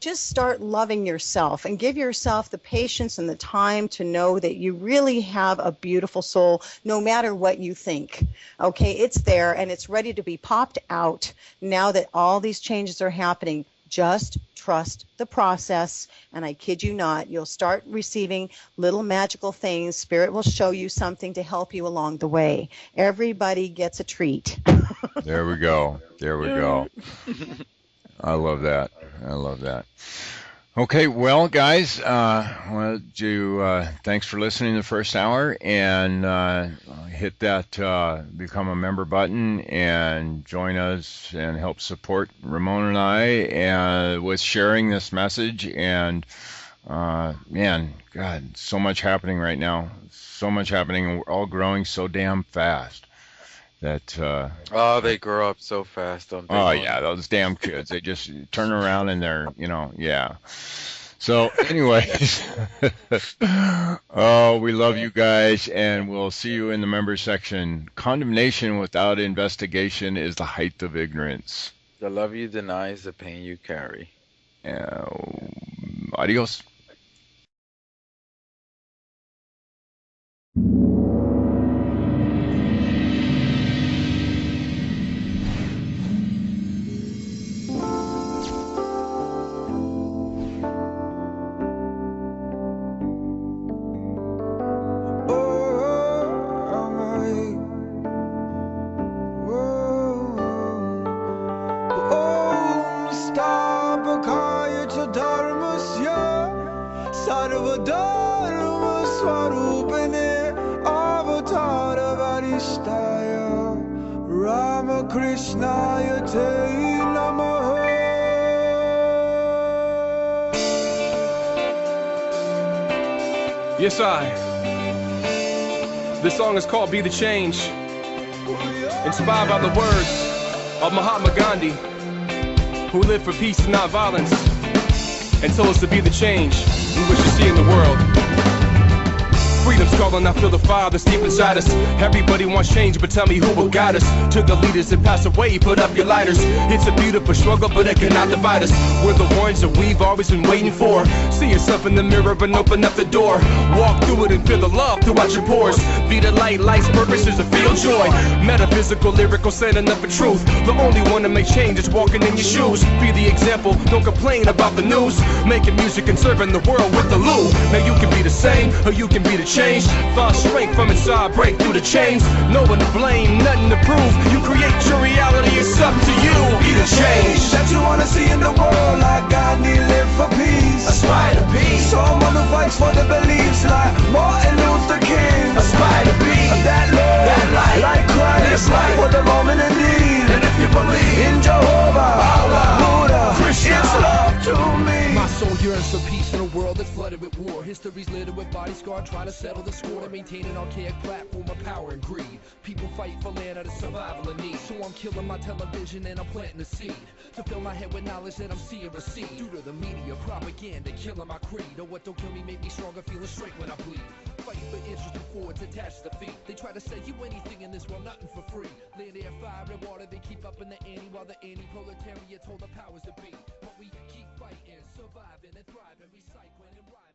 Speaker 6: Just start loving yourself and give yourself the patience and the time to know that you really have a beautiful soul, no matter what you think. Okay, it's there and it's ready to be popped out now that all these changes are happening. Just trust the process, and I kid you not, you'll start receiving little magical things. Spirit will show you something to help you along the way. Everybody gets a treat.
Speaker 4: There we go. I love that. Okay, well, guys, thanks for listening to the first hour, and hit that become a member button and join us and help support Ramon and I with sharing this message. And man, God, so much happening right now. So much happening, and we're all growing so damn fast. That
Speaker 5: they grow up so fast, don't they?
Speaker 4: Oh yeah, those damn kids. They just turn around and they're, yeah. So anyways, we love you guys, and we'll see you in the members section. Condemnation without investigation is the height of ignorance.
Speaker 5: The love you deny is the pain you carry.
Speaker 4: Adios.
Speaker 2: Sarva Dharma Swarupane Avatar Krishna Te Namaha.
Speaker 1: Yes, This song is called Be the Change, inspired by the words of Mahatma Gandhi, who lived for peace and not violence, and told us to be the change we wish to see in the world. Freedom's calling, I feel the fire that's deep inside us. Everybody wants change, but tell me who will guide us. To the leaders that pass away, put up your lighters. It's a beautiful struggle, but it cannot divide us. We're the ones that we've always been waiting for. See yourself in the mirror and open up the door. Walk through it and feel the love throughout your pores. Be the light, life's purpose is to feel joy. Metaphysical, lyrical, standing up for truth. The only one to make change is walking in your shoes. Be the example, don't complain about the news. Making music and serving the world with the loo. Now you can be the same, or you can be the change. Find strength from inside, break through the chains. No one to blame, nothing to prove. You create your reality, it's up to you. Be the change
Speaker 2: that you wanna see in the world, like Gandhi live for peace.
Speaker 5: Aspire to be
Speaker 2: someone who fights for the beliefs, like Martin Luther King.
Speaker 5: Aspire to be
Speaker 2: that Lord,
Speaker 5: that light,
Speaker 2: like Christ,
Speaker 5: light
Speaker 2: for the moment indeed.
Speaker 5: And if you believe
Speaker 2: in Jehovah,
Speaker 5: Allah,
Speaker 2: Buddha,
Speaker 5: Krishna,
Speaker 2: it's love to me.
Speaker 3: My soul yearns for peace in a world that's flooded with war. History's littered with body scar, trying to settle the score and maintain an archaic platform of power and greed. People fight for land out of survival and need. So I'm killing my television and I'm planting a seed to fill my head with knowledge that I'm seeing recede. Due to the media propaganda, killing my creed. Oh, what don't kill me make me stronger, feeling straight when I bleed. Fighting for interest before it's attached to feet. They try to sell you anything in this world, nothing for free. Land, air, fire, and water, they keep up in the ante while the anti-proletariat told the powers to be. But we keep fighting, surviving, and thriving, recycling and rhyming.